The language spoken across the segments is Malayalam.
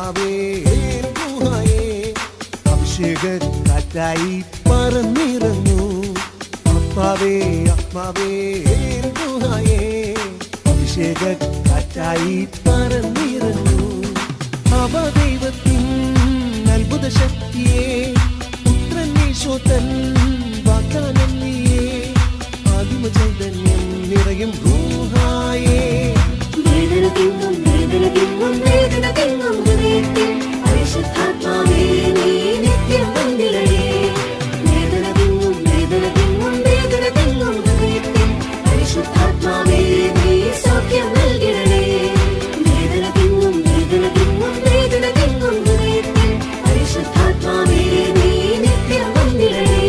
ആത്മാവേ ഗുഹായേ അഭിഷേക കാറ്റായി പറന്നിറങ്ങൂ. ആത്മാവേ ആത്മാവേ ഗുഹായേ അഭിഷേക കാറ്റായി പറന്നിറങ്ങൂ. അവദൈവത്തിൻ അത്ഭുത ശക്തിയെ പുത്രൻ യേശോത്തൻ വാഗ്ദാനം നീയേ. ആദിമ ചൈതന്യം നിറയും ഗുഹായേ. വേദന തിങ്ങും വേദന തിങ്ങും വേദന തിങ്ങും ഹൃദയത്തിൽ പരിശുദ്ധാത്മാവേ നീ നിത്യം വന്നിടണേ. വേദന തിങ്ങും വേദന തിങ്ങും വേദന തിങ്ങും ഹൃദയത്തിൽ പരിശുദ്ധാത്മാവേ നീ സൗഖ്യം നൽകിടണേ. വേദന തിങ്ങും വേദന തിങ്ങും വേദന തിങ്ങും ഹൃദയത്തിൽ പരിശുദ്ധാത്മാവേ നീ നിത്യം വന്നിടണേ.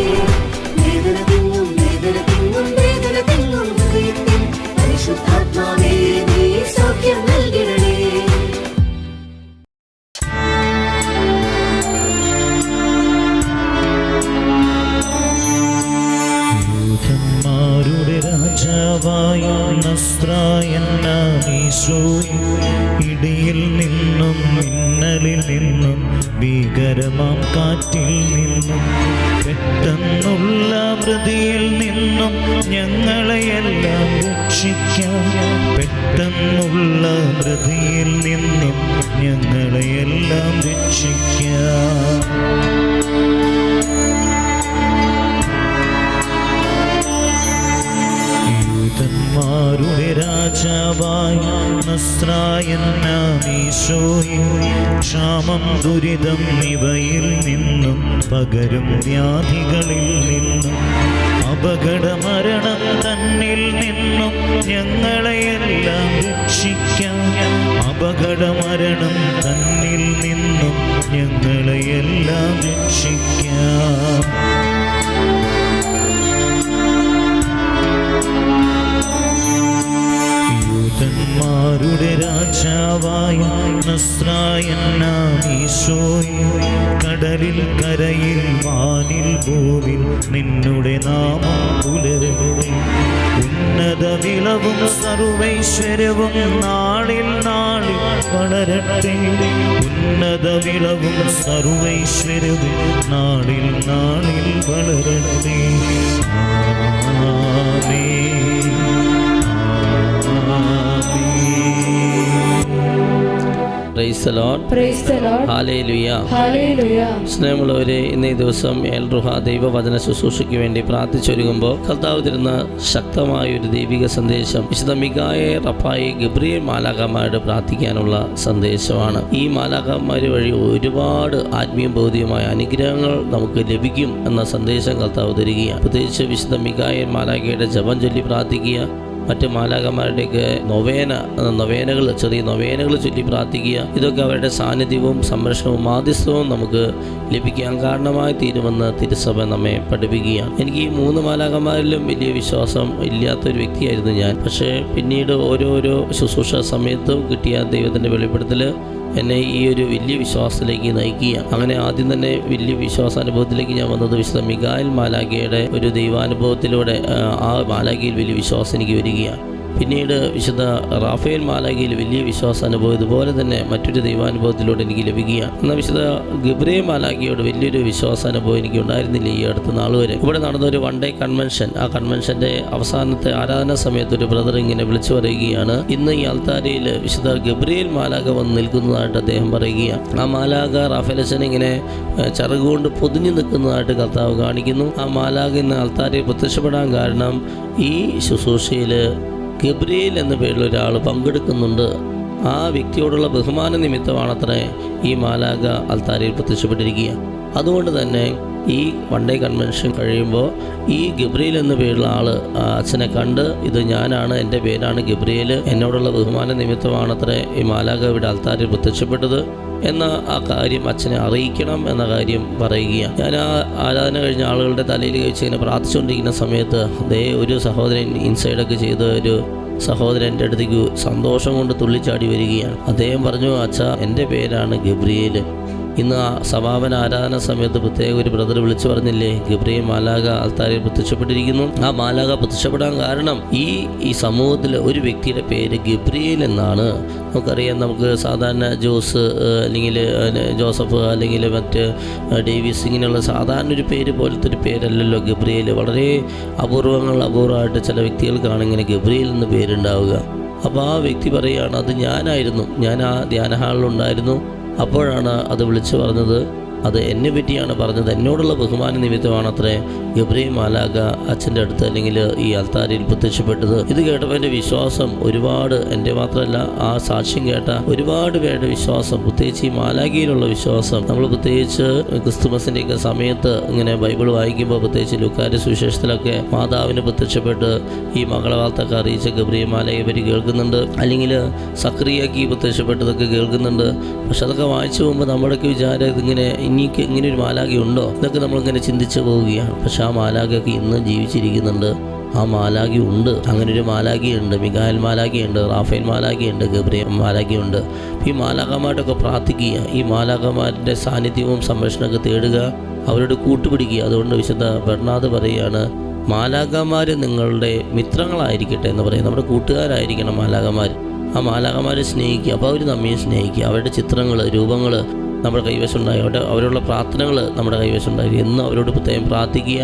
വേദന തിങ്ങും വേദന തിങ്ങും വേദന തിങ്ങും ഹൃദയത്തിൽ പരിശുദ്ധാത്മാവേ നീ സൗഖ്യം നൽകിടണേ. യൂദന്മാരുടെ രാജാവായ നസ്രായനാമീശോയേ, ഇടിയിൽ നിന്നും മിന്നലിൽ നിന്നും ഭീകരമാം കാറ്റിൽ നിന്നും പെട്ടെന്നുള്ള മൃതിയിൽ നിന്നും ഞങ്ങളെയെല്ലാം രക്ഷിക്കാം. പെട്ടെന്നുള്ള മൃതിയിൽ നിന്നും ഞങ്ങളെയെല്ലാം രക്ഷിക്കാം. യൂദന്മാരുടെ രാജാവായ നസ്രായനാമീശോയേ, ക്ഷാമം ദുരിതം ഇവയിൽ നിന്നും പകരും വ്യാധികളിൽ നിന്നും അപകടമരണം തന്നിൽ നിന്നും ഞങ്ങളെയെല്ലാം രക്ഷിക്കാം. അപകടമരണം തന്നിൽ നിന്നും ഞങ്ങളെയെല്ലാം രക്ഷിക്കാം. യൂദന്മാരുടെ രാജാവായ നസ്രായനാമീശോയേ, കടലിൽ കരയിൽ വാനിൽ ഭൂവിൽ നിന്നുടെ നാമം പുലരട്ടെ. ഉന്നത വിളവും സർവൈശ്വര്യവും നാളിൽ നാളിൽ വളരട്ടെ. ഉന്നത വിളവും സർവൈശ്വര്യവും നാളിൽ നാളിൽ വളരട്ടെ. ആമേൻ. Praise the Lord. Praise the Lord. Hallelujah. Hallelujah. സ്നേഹമുള്ളവരെ, ഇന്നേ ദിവസം എൽ റുഹ ദൈവവചന ശുശ്രൂഷയ്ക്ക് വേണ്ടി പ്രാർത്ഥിച്ചൊരുങ്ങുമ്പോൾ കർത്താവ് തരുന്ന ശക്തമായ ഒരു ദൈവിക സന്ദേശം വിശുദ്ധ മിഖായേൽ, റഫായേൽ, ഗബ്രിയേൽ മാലാഖമാരോട് പ്രാർത്ഥിക്കാനുള്ള സന്ദേശമാണ്. ഈ മാലാഖമാർ വഴി ഒരുപാട് ആത്മീയ ഭൗതികമായ അനുഗ്രഹങ്ങൾ നമുക്ക് ലഭിക്കും എന്ന സന്ദേശം കർത്താവ് തരികയാണ്. പ്രത്യേകിച്ച് വിശുദ്ധ മിഖായേൽ മാലാഖയുടെ ജപം ചൊല്ലി പ്രാർത്ഥിക്കുക, മറ്റ് മാലാഖമാരുടെയൊക്കെ നൊവേനകൾ, ചെറിയ നൊവേനകൾ ചൊല്ലി പ്രാർത്ഥിക്കുക. ഇതൊക്കെ അവരുടെ സാന്നിധ്യവും സംരക്ഷണവും മാധ്യസ്ഥവും നമുക്ക് ലഭിക്കാൻ കാരണമായി തീരുമെന്ന് തിരുസഭ നമ്മെ പഠിപ്പിക്കുകയാണ്. എനിക്ക് ഈ 3 മാലാഖമാരിലും വലിയ വിശ്വാസം ഇല്ലാത്തൊരു വ്യക്തിയായിരുന്നു ഞാൻ. പക്ഷേ പിന്നീട് ഓരോരോ ശുശ്രൂഷ സമയത്തും കിട്ടിയ ദൈവത്തിൻ്റെ വെളിപ്പെടുത്തൽ എന്നെ ഈ ഒരു വലിയ വിശ്വാസത്തിലേക്ക് നയിക്കുക. അങ്ങനെ ആദ്യം തന്നെ വലിയ വിശ്വാസാനുഭവത്തിലേക്ക് ഞാൻ വന്നത് വിശുദ്ധ മിഖായേൽ മാലാഖയുടെ ഒരു ദൈവാനുഭവത്തിലൂടെ ആ മാലാഖയിൽ വലിയ വിശ്വാസം എനിക്ക് വരികയാണ്. പിന്നീട് വിശുദ്ധ റാഫേൽ മാലാഖയിൽ വലിയ വിശ്വാസാനുഭവം ഇതുപോലെ തന്നെ മറ്റൊരു ദൈവാനുഭവത്തിലൂടെ എനിക്ക് ലഭിക്കുകയാണ്. എന്നാൽ വിശുദ്ധ ഗബ്രിയേൽ മാലാഖയോട് വലിയൊരു വിശ്വാസാനുഭവം എനിക്ക് ഉണ്ടായിരുന്നില്ല ഈ അടുത്ത നാൾ വരെ. ഇവിടെ നടന്നൊരു 1 ഡേ കൺവെൻഷൻ, ആ കൺവെൻഷൻ്റെ അവസാനത്തെ ആരാധന സമയത്ത് ഒരു ബ്രദർ ഇങ്ങനെ വിളിച്ചു പറയുകയാണ്, ഇന്ന് ഈ അൾത്താരയിൽ വിശുദ്ധ ഗബ്രിയേൽ മാലാഖ വന്ന് നിൽക്കുന്നതായിട്ട് അദ്ദേഹം പറയുകയാണ്. ആ മാലാഖ റാഫേലച്ചനെ ഇങ്ങനെ ചിറകുകൊണ്ട് പൊതിഞ്ഞു നിൽക്കുന്നതായിട്ട് കർത്താവ് കാണിക്കുന്നു. ആ മാലാഖ ഇന്ന് അൾത്താരയിൽ പ്രത്യക്ഷപ്പെടാൻ കാരണം ഈ ശുശ്രൂഷയിൽ ഗബ്രിയേൽ എന്ന പേരിൽ ഒരാൾ പങ്കെടുക്കുന്നുണ്ട്. ആ വ്യക്തിയോടുള്ള ബഹുമാന നിമിത്തമാണത്രേ ഈ മാലാഖ അൾത്താരയിൽ പ്രത്യക്ഷപ്പെട്ടിരിക്കുക. അതുകൊണ്ട് തന്നെ ഈ 1 ഡേ കൺവെൻഷൻ കഴിയുമ്പോൾ ഈ ഗബ്രിയേൽ എന്ന പേരുള്ള ആൾ അച്ഛനെ കണ്ട്, ഇത് ഞാനാണ്, എൻ്റെ പേരാണ് ഗബ്രിയേൽ, എന്നോടുള്ള ബഹുമാന നിമിത്തമാണത്രേ ഈ മാലാഖ ഇവിടെ അൾത്താരയിൽ പ്രത്യക്ഷപ്പെട്ടത് എന്ന ആ കാര്യം അച്ഛനെ അറിയിക്കണം എന്ന കാര്യം പറയുകയാണ്. ഞാൻ ആ ആരാധന കഴിഞ്ഞ ആളുകളുടെ തലയിൽ കഴിച്ച് ഇങ്ങനെ പ്രാർത്ഥിച്ചുകൊണ്ടിരിക്കുന്ന സമയത്ത് ഒരു സഹോദരൻ ഇൻസൈഡൊക്കെ ചെയ്ത ഒരു സഹോദരൻ എൻ്റെ അടുത്തേക്ക് സന്തോഷം കൊണ്ട് തുള്ളിച്ചാടി വരികയാണ്. അദ്ദേഹം പറഞ്ഞു, അച്ഛാ, എൻ്റെ പേരാണ് ഗബ്രിയേൽ, ഇന്ന് ആ സമാപന ആരാധന സമയത്ത് പ്രത്യേക ഒരു ബ്രദർ വിളിച്ചു പറഞ്ഞില്ലേ, ഗബ്രിയേൽ മാലാഖ അൾത്താരയിൽ പ്രത്യക്ഷപ്പെട്ടിരിക്കുന്നു. ആ മാലാഖ പ്രത്യക്ഷപ്പെടാൻ കാരണം ഈ സമൂഹത്തിൽ ഒരു വ്യക്തിയുടെ പേര് ഗബ്രിയേൽ എന്നാണ്. നമുക്കറിയാം, നമുക്ക് സാധാരണ ജോസ് അല്ലെങ്കിൽ ജോസഫ് അല്ലെങ്കിൽ മറ്റ് ഡേവിസ് ഇങ്ങനെയുള്ള സാധാരണ ഒരു പേര് പോലത്തെ ഒരു പേരല്ലല്ലോ ഗബ്രിയേൽ. വളരെ അപൂർവമായിട്ട് ചില വ്യക്തികൾക്കാണ് ഇങ്ങനെ ഗബ്രിയേൽ എന്ന് പേരുണ്ടാവുക. അപ്പോൾ ആ വ്യക്തി പറയുകയാണ്, അത് ഞാനായിരുന്നു, ഞാൻ ആ ധ്യാന ഹാളിലുണ്ടായിരുന്നു. അപ്പോഴാണ് അത് വിളിച്ചു പറഞ്ഞത്, അത് എന്നെ പറ്റിയാണ് പറഞ്ഞത്, എന്നോടുള്ള ബഹുമാന നിമിത്തമാണ് അത്രേ ഗബ്രിയേൽ മാലാഖ അച്ഛൻ്റെ അടുത്ത് അല്ലെങ്കിൽ ഈ അൾത്താരയിൽ പ്രത്യക്ഷപ്പെട്ടത്. ഇത് കേട്ടപ്പോൾ എൻ്റെ വിശ്വാസം ഒരുപാട്, എൻ്റെ മാത്രമല്ല ആ സാക്ഷ്യം കേട്ട ഒരുപാട് പേരുടെ വിശ്വാസം, പ്രത്യേകിച്ച് ഈ മാലാഖയിലുള്ള വിശ്വാസം. നമ്മൾ പ്രത്യേകിച്ച് ക്രിസ്തുമസിൻ്റെയൊക്കെ സമയത്ത് ഇങ്ങനെ ബൈബിൾ വായിക്കുമ്പോൾ, പ്രത്യേകിച്ച് ലൂക്കായുടെ സുവിശേഷത്തിലൊക്കെ മാതാവിന് പ്രത്യക്ഷപ്പെട്ട് ഈ മംഗളവാർത്തയൊക്കെ അറിയിച്ച ഗബ്രിയേൽ മാലാഖയെ പറ്റി കേൾക്കുന്നുണ്ട്, അല്ലെങ്കിൽ സക്രിയയ്ക്ക് പ്രത്യക്ഷപ്പെട്ടതൊക്കെ കേൾക്കുന്നുണ്ട്. പക്ഷെ അതൊക്കെ വായിച്ചു പോകുമ്പോൾ നമ്മുടെയൊക്കെ വിചാരം ഇതിങ്ങനെ ഇങ്ങനെ ഒരു മാലാഖയുണ്ടോ ഇതൊക്കെ നമ്മളിങ്ങനെ ചിന്തിച്ചു പോവുകയാണ്. പക്ഷെ ആ മാലാഖയൊക്കെ ഇന്ന് ജീവിച്ചിരിക്കുന്നുണ്ട്. ആ മാലാഖ ഉണ്ട്, അങ്ങനെ ഒരു മാലാഖയുണ്ട്. മിഖായേൽ മാലാഖയുണ്ട്, റാഫേൽ മാലാഖയുണ്ട്, ഗബ്രിയേൽ മാലാഖയുണ്ട്. ഈ മാലാഖമാരോടൊക്കെ പ്രാർത്ഥിക്കുക, ഈ മാലാഖമാരുടെ സാന്നിധ്യവും സംരക്ഷണമൊക്കെ തേടുക, അവരോട് കൂട്ടുപിടിക്കുക. അതുകൊണ്ട് വിശുദ്ധ ബെർണാദ് പറയുകയാണ്, മാലാഖമാർ നിങ്ങളുടെ മിത്രങ്ങളായിരിക്കട്ടെ എന്ന് പറയും. നമ്മുടെ കൂട്ടുകാരായിരിക്കണം മാലാഖമാർ. ആ മാലാഖമാരെ സ്നേഹിക്കുക, അപ്പോൾ അവർ നമ്മെ സ്നേഹിക്കുക. അവരുടെ ചിത്രങ്ങൾ, രൂപങ്ങൾ നമ്മുടെ കൈവശമുണ്ടായി, അവരുള്ള പ്രാർത്ഥനകൾ നമ്മുടെ കൈവശമുണ്ടായി എന്ന് അവരോട് പ്രത്യേകം പ്രാർത്ഥിക്കുക.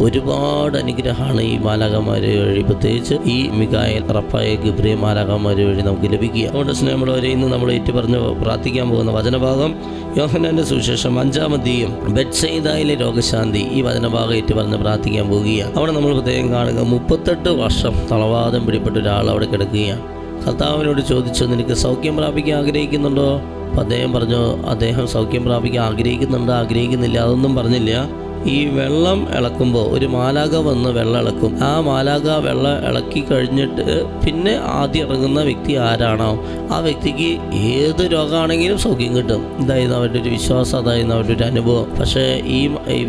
ഒരുപാട് അനുഗ്രഹമാണ് ഈ മാലാഖമാർ വഴി, പ്രത്യേകിച്ച് ഈ മിഖായേൽ, റഫായേൽ, ഗബ്രിയേൽ മാലാഖമാർ വഴി നമുക്ക് ലഭിക്കുക. അതുകൊണ്ട് സ്നേഹമുള്ളവരെ, ഇന്ന് നമ്മൾ ഏറ്റുപറഞ്ഞ് പ്രാർത്ഥിക്കാൻ പോകുന്ന വചനഭാഗം യോഹന്നാന്റെ സുവിശേഷം 5-ാം അധ്യായം ബെത്സയിദയിലെ രോഗശാന്തി. ഈ വചനഭാഗം ഏറ്റുപറഞ്ഞ് പ്രാർത്ഥിക്കാൻ പോകുകയാണ്. അവിടെ നമ്മൾ പ്രത്യേകം കാണുക, 38 വർഷം തളവാദം പിടിപ്പെട്ട ഒരാൾ അവിടെ കിടക്കുകയാണ്. കർത്താവിനോട് ചോദിച്ചു, നിനക്ക് സൗഖ്യം പ്രാപിക്കാൻ ആഗ്രഹിക്കുന്നുണ്ടോ? അപ്പം അദ്ദേഹം പറഞ്ഞു, അദ്ദേഹം സൗഖ്യം പ്രാപിക്കാൻ ആഗ്രഹിക്കുന്നില്ല, അതൊന്നും പറഞ്ഞില്ല. ഈ വെള്ളം ഇളക്കുമ്പോൾ ഒരു മാലാഖ വന്ന് വെള്ളം ഇളക്കും. ആ മാലാഖ വെള്ളം ഇളക്കി കഴിഞ്ഞിട്ട് പിന്നെ ആദ്യം ഇറങ്ങുന്ന വ്യക്തി ആരാണോ ആ വ്യക്തിക്ക് ഏത് രോഗമാണെങ്കിലും സൗഖ്യം കിട്ടും. ഇതായിരുന്നു അവരുടെ ഒരു വിശ്വാസം, അതായിരുന്നു അവരുടെ ഒരു അനുഭവം. പക്ഷേ ഈ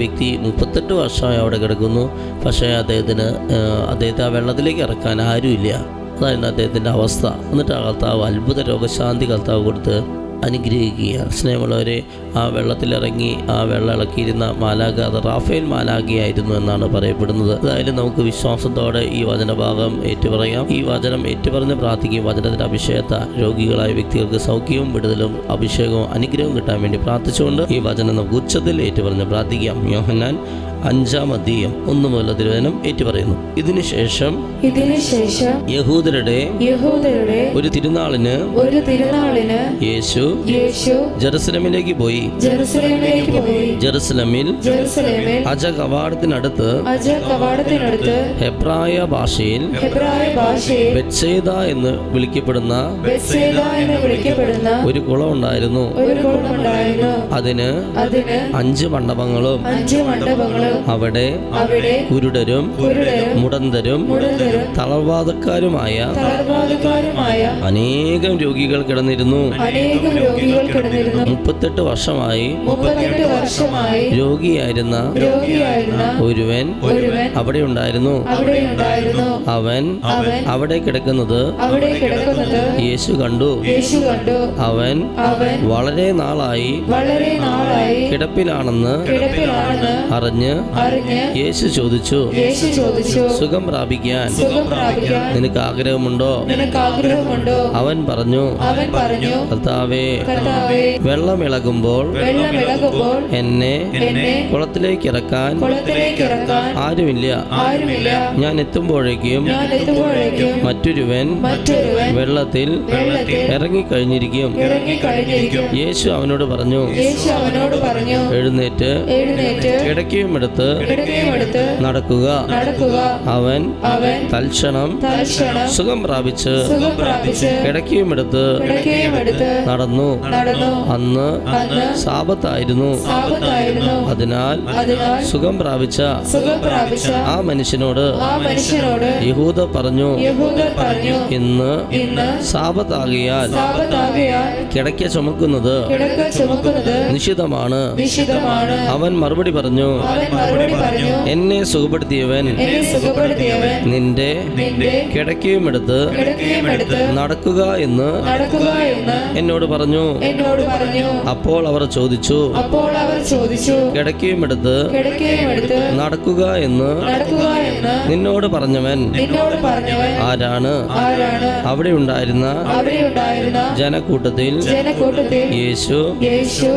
വ്യക്തി 38 വർഷമായി അവിടെ കിടക്കുന്നു. പക്ഷേ അദ്ദേഹത്തെ ആ വെള്ളത്തിലേക്ക് ഇറക്കാൻ ആരുമില്ല. അതായിരുന്നു അദ്ദേഹത്തിൻ്റെ അവസ്ഥ. എന്നിട്ട് ആ കർത്താവ് അത്ഭുത രോഗശാന്തി കർത്താവ് കൊടുത്ത് അനുഗ്രഹിക്കുക. സ്നേഹമുള്ളവരെ, ആ വെള്ളത്തിലിറങ്ങി ആ വെള്ളം ഇളക്കിയിരുന്ന മാലാഖ അത് റാഫേൽ മാലാഖയായിരുന്നു എന്നാണ് പറയപ്പെടുന്നത്. അതായാലും നമുക്ക് വിശ്വാസത്തോടെ ഈ വചനഭാഗം ഏറ്റുപറയാം. ഈ വചനം ഏറ്റുപറഞ്ഞ് പ്രാർത്ഥിക്കുകയും വചനത്തിൻ്റെ അഭിഷേകത്ത രോഗികളായ വ്യക്തികൾക്ക് സൗഖ്യവും വിടുതലും അഭിഷേകവും അനുഗ്രഹവും കിട്ടാൻ വേണ്ടി പ്രാർത്ഥിച്ചുകൊണ്ട് ഈ വചനം നമുക്ക് ഉച്ചത്തിൽ ഏറ്റുപറഞ്ഞ് പ്രാർത്ഥിക്കാം. യോഹന്നാൻ 5-ാം അധ്യായം 1 മുതൽ തിരുവചനം ഏറ്റുപറയുന്നു. ഇതിനുശേഷം യഹൂദരുടെ ഒരു തിരുനാളിന് യേശു ജെറുസലേമിലേക്ക് പോയി. ജെറുസലേമിൽ അജ കവാടത്തിനടുത്ത് ഹെബ്രായ ഭാഷയിൽ ബെത്സയിദ എന്ന് വിളിക്കപ്പെടുന്ന ഒരു കുളം ഉണ്ടായിരുന്നു. അതിന് 5 മണ്ഡപങ്ങളും അവിടെ കുരുടരും മുടന്തരും തളർവാദക്കാരുമായ അനേകം രോഗികൾ കിടന്നിരുന്നു. 38 വർഷമായി രോഗിയായിരുന്ന ഒരുവൻ അവിടെ ഉണ്ടായിരുന്നു. അവൻ അവിടെ കിടക്കുന്നത് യേശു കണ്ടു. അവൻ വളരെ നാളായി കിടപ്പിലാണെന്ന് അറിഞ്ഞ് യേശു ചോദിച്ചു, സുഖം പ്രാപിക്കാൻ നിനക്ക് ആഗ്രഹമുണ്ടോ? അവൻ പറഞ്ഞു, കർത്താവേ, വെള്ളം ഇളകുമ്പോൾ എന്നെ കുളത്തിലേക്ക് ഇറക്കാൻ ആരുമില്ല. ഞാൻ എത്തുമ്പോഴേക്കും മറ്റൊരുവൻ വെള്ളത്തിൽ ഇറങ്ങിക്കഴിഞ്ഞിരിക്കും. യേശു അവനോട് പറഞ്ഞു, എഴുന്നേറ്റ് കിടക്കയും എടുത്ത് നടക്കുക. അവൻ തൽക്ഷണം സുഖം പ്രാപിച്ച് കിടക്കയും എടുത്ത് നടന്നു. അന്ന് സാബത്തായിരുന്നു. അതിനാൽ സുഖം പ്രാപിച്ച ആ മനുഷ്യനോട് യഹൂദ പറഞ്ഞു, ഇന്ന് സാബത്താകിയാൽ കിടക്ക ചുമക്കുന്നത് നിഷിദ്ധമാണ്. അവൻ മറുപടി പറഞ്ഞു, മറുപടി പറഞ്ഞു, എന്നെ സുഖപ്പെടുത്തിയവൻ നിന്റെ കിടക്കയും എടുത്ത് നടക്കുക എന്ന് എന്നോട് പറഞ്ഞു. അപ്പോൾ അവർ ചോദിച്ചു, കിടക്കയും എടുത്ത് നടക്കുക എന്ന് നിന്നോട് പറഞ്ഞവൻ ആരാണ്? അവിടെ ഉണ്ടായിരുന്ന ജനക്കൂട്ടത്തിൽ യേശു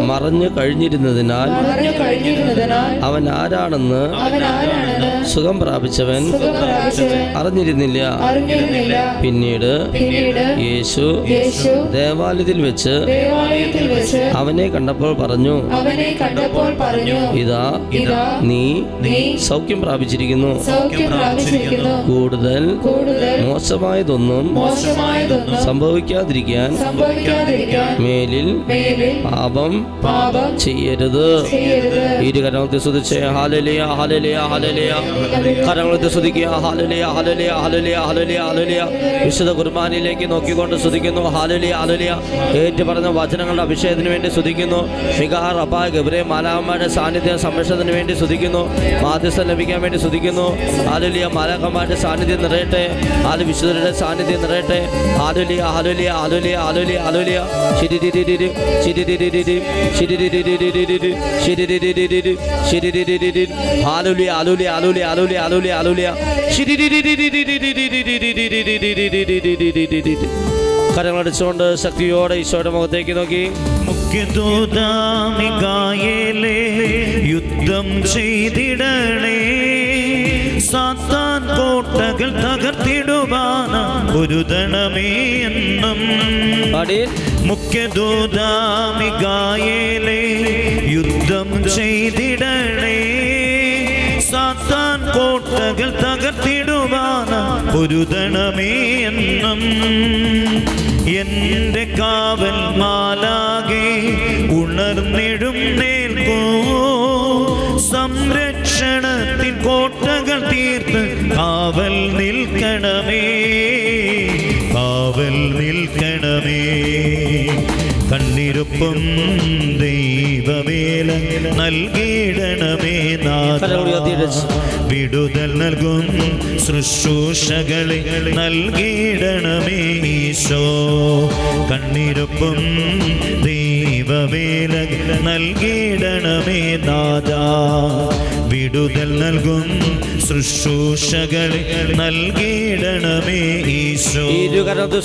മറഞ്ഞു കഴിഞ്ഞിരുന്നതിനാൽ അവൻ ആരാണെന്ന് സുഖം പ്രാപിച്ചവൻ അറിഞ്ഞിരുന്നില്ല. പിന്നീട് യേശു ദേവാലയത്തിൽ വെച്ച് അവനെ കണ്ടപ്പോൾ പറഞ്ഞു, ഇതാ നീ സൗഖ്യം പ്രാപിച്ചിരിക്കുന്നു. കൂടുതൽ മോശമായതൊന്നും സംഭവിക്കാതിരിക്കാൻ മേലിൽ പാപം ചെയ്യരുത്. ഇരുകരങ്ങളെ സ്തുതിച്ച് ഹല്ലേലൂയ ഹല്ലേലൂയ ഹല്ലേലൂയ. കരങ്ങളെ സ്തുതിക്കുക ഹല്ലേലൂയ ഹല്ലേലൂയ ഹല്ലേലൂയ ഹല്ലേലൂയ ഹല്ലേലൂയ. വിശുദ്ധ കുർബാനയിലേക്ക് നോക്കിക്കൊണ്ട് സ്തുതിക്കുന്നു ഹല്ലേലൂയ ഹല്ലേലൂയ. ഏറ്റു പറഞ്ഞ വചനങ്ങളുടെ അഭിഷേകത്തിന് വേണ്ടി സ്തുതിക്കുന്നു. മികാർ റപ്പാ ഗബ്രിയേൽ മാലാഖമാരുടെ സാന്നിധ്യം സംരക്ഷണത്തിന് വേണ്ടി സ്തുതിക്കുന്നു. മാധ്യസ്ഥം ലഭിക്കാൻ വേണ്ടി സ്തുതിക്കുന്നു. ഹല്ലേലൂയ. മാലാഖമാരുടെ സാന്നിധ്യം നിറയട്ടെ. വിശുദ്ധരുടെ സാന്നിധ്യം നിറയട്ടെ. ഹല്ലേലൂയ ഹല്ലേലൂയ ഹല്ലേലൂയ ഹല്ലേലൂയ ഹല്ലേലൂയ. ശിരിരിരിരിരി ശിരിരിരിരിരി ശിരിരിരിരിരി ശിരിരിരിരിരി ശിരിരിരിരിരി. ഹല്ലേലൂയ ഹല്ലേലൂയ ഹല്ലേലൂയ ഹല്ലേലൂയ ഹല്ലേലൂയ ഹല്ലേലൂയ. ശിരിരിരിരിരിരി. കരങ്ങളടിച്ചുകൊണ്ട് ശക്തിയോടെ ഈശോയുടെ മുഖത്തേക്ക് നോക്കി. മുഖ്യദൂതമിഖായേലേ യുദ്ധം ചെയ്തിടണേ, സാത്താൻ കോട്ടകൾ തകർത്തിടുവാൻ ഒരുതണമേ എന്നും. മുഖ്യദൂതമിഖായേലേ യുദ്ധം ചെയ്തിടണേ, സാത്താൻ കോട്ടകൾ തകർത്തിടുവാൻ ഒരുതണമേ എന്നും. എന്റെ കാവൽ മാലാകെ ഉണർന്നെഴുന്നേൽക്കൂ, സംരക്ഷണത്തിൻ കോട്ടകൾ തീർത്ത് കാവൽ നിൽക്കണമേ, കാവൽ നിൽക്കണമേ. കണ്ണിരുപ്പും ദൈവവേല നൽകിയിടണമേ നാഥ, വിടുതൽ നൽകും ശുശ്രൂഷകളെ നൽകിയിടണമേ ഈശോ. കണ്ണിരുപ്പും ദൈവവേല നൽകിയിടണമേ നാഥ, വിടുതൽ നൽകും ശുശ്രൂഷകളെ നൽകിയിടണമേ ഈശോ.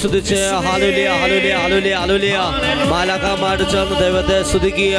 സ്തുതിച്ച് ഹല്ലേലൂയ ഹല്ലേലൂയ ഹല്ലേലൂയ ഹല്ലേലൂയ. മാലാഖമാരോട് ചേർന്ന് ദൈവത്തെ സ്തുതിക്കുക.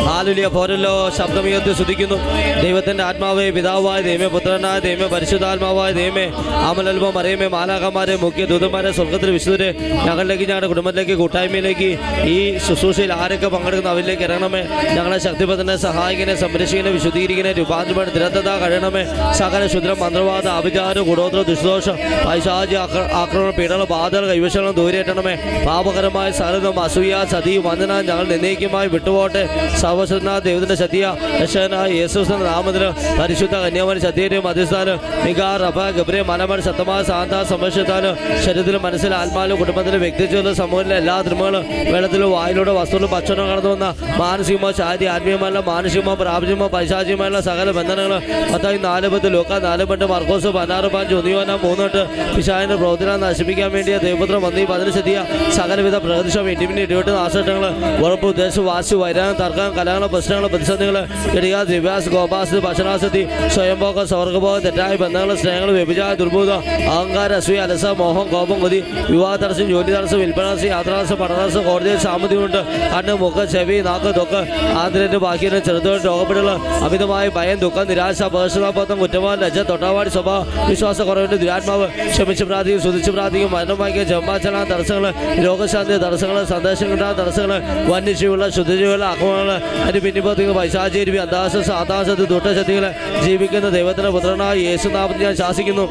ഹല്ലേലൂയ. പോരല്ലോ ശബ്ദമുയർത്തി സ്തുതിക്കുന്നു. ദൈവത്തിന്റെ ആത്മാവേ, പിതാവായ ദൈവമേ, പുത്രനായ ദൈവമേ, പരിശുദ്ധാത്മാവായ ദൈവമേ, അമലൽപ്പം അറിയമേ, മാലാഖമാരെ, മുഖ്യ ദൂതന്മാരെ, സ്വർഗ്ഗത്തിൽ വിശുദ്ധരെ, ഞങ്ങളിലേക്ക്, ഞങ്ങളുടെ കുടുംബത്തിലേക്ക്, കൂട്ടായ്മയിലേക്ക്, ഈ ശുശ്രൂഷയിൽ ആരൊക്കെ പങ്കെടുക്കുന്ന അവരിലേക്ക് ഇറങ്ങണമേ. ഞങ്ങളെ ശക്തിപഥനെ, സഹായിക്കനെ, സംരക്ഷിക്കനെ, വിശുദ്ധീകരിക്കനെ, രൂപാന്തരമാണ് ദൃഢത കഴിയണമേ. സകല ശുദ്രം, മന്ത്രവാദ, അഭിചാരം, കൂടോത്ര, ദുഷ്ദോഷം, പൈശാചി ആക്രമണം, പീഡനം, ബാധകൾ, കൈവശങ്ങളും ദൂരേറ്റണമേ. പാപകരമായ സകലതും അസൂയ, ചതി, വന്ദന ഞങ്ങൾ എന്നേക്കുമായി വിട്ടുപോട്ടെ. സർവശക്തനായ ദൈവത്തിന്റെ ശക്തിയ രക്ഷകനായ യേശുവിന്റെ നാമത്തിൽ പരിശുദ്ധ കന്യാമരി ശക്തിയും മധ്യസ്ഥാനം മികാർ റഫാ ഗബ്രിയേൽ മലമൺ ശക്തമായ സാന്ത സംരക്ഷിത്താലും ശരീരത്തിലും മനസ്സിലും ആത്മാവിലും കുടുംബത്തിലും വ്യക്തിത്വത്തിലും സമൂഹത്തിലെ എല്ലാ ധർമ്മങ്ങളും വെള്ളത്തിലും വായിലൂടെ വസ്തുക്കളും ഭക്ഷണം കടന്നു വന്ന മാനസികമോ ശാരീരിക ആത്മീയമല്ല മാനുഷികമോ പ്രാപഞ്ചികമോ പൈശാചികമല്ല സകല ബന്ധനങ്ങളും 10:4 ലൂക്ക 4 മർക്കോസ് 16 ഉന്നിയോന 3 പിശാചിന്റെ പ്രവർത്തനം നശിപ്പിക്കാൻ വേണ്ടിയ ദൈവപുത്രം വന്നി 10 ശതിയ സകലവിധ പ്രകൃതിഷം ഇന്റിമിനി ഇരുപട്ട് നാശട്ടങ്ങൾ ഉറപ്പ് ഉദ്ദേശം വാശി വൈരാനം തർക്കം കലഹങ്ങൾ പ്രശ്നങ്ങൾ പ്രതിസന്ധികൾ ഇടിയ ദിവ്യാസ് ഗോപാസ് ഭക്ഷണാസക്തി സ്വയംഭോഗം സ്വർഗഭോഗം തെറ്റായ ബന്ധങ്ങൾ സ്നേഹങ്ങൾ വ്യഭിചാര ദുർബോധം അഹങ്കാരം അസൂയ അലസ മോഹം കോപം കൊതി വിവാഹ തടസ്സം ജോലി തടസ്സം വിൽപ്പന തടസ്സം യാത്രാതടസ്സം പഠനതടസ്സം കോടതിയിൽ സാമ്പത്തികമുണ്ട് കണ്ണ് മുഖം ചെവി നാക്ക് തൊക്ക് ആന്തരിക ബാക്കിയുടെ ചെറുതുകൾ രോഗപ്പെടുകൾ അമിതമായ ഭയം ദുഃഖം നിരാശ പേർഷണാബോധം കുറ്റവാൻ ലജ്ജ തൊട്ടാവാടി സ്വഭാവ വിശ്വാസക്കുറവിന്റെ ദുരാത്മാവ് ക്ഷമിച്ച് പ്രാർത്ഥിക്കും സ്തുതിച്ച് പ്രാർത്ഥിക്കും മരണം വായിക്കുക ജന്മാചരണ തടസ്സങ്ങൾ രോഗശാന്തി തടസ്സങ്ങൾ സന്ദേശം കിട്ടാൻ തടസ്സങ്ങൾ വന്യജീവികൾ ശുദ്ധജീവികൾ ആക്രമണങ്ങൾ അതിന് പിന്നിപ്പത്തിങ്ങൾ പൈശാചേരി അന്താശ സാധാശക്തി ദുഷ്ടശക്തികളെ ജീവിക്കുന്ന ദൈവത്തിന്റെ പുത്രനായ യേശുനാഥ് ഞാൻ ശാസിക്കുന്നു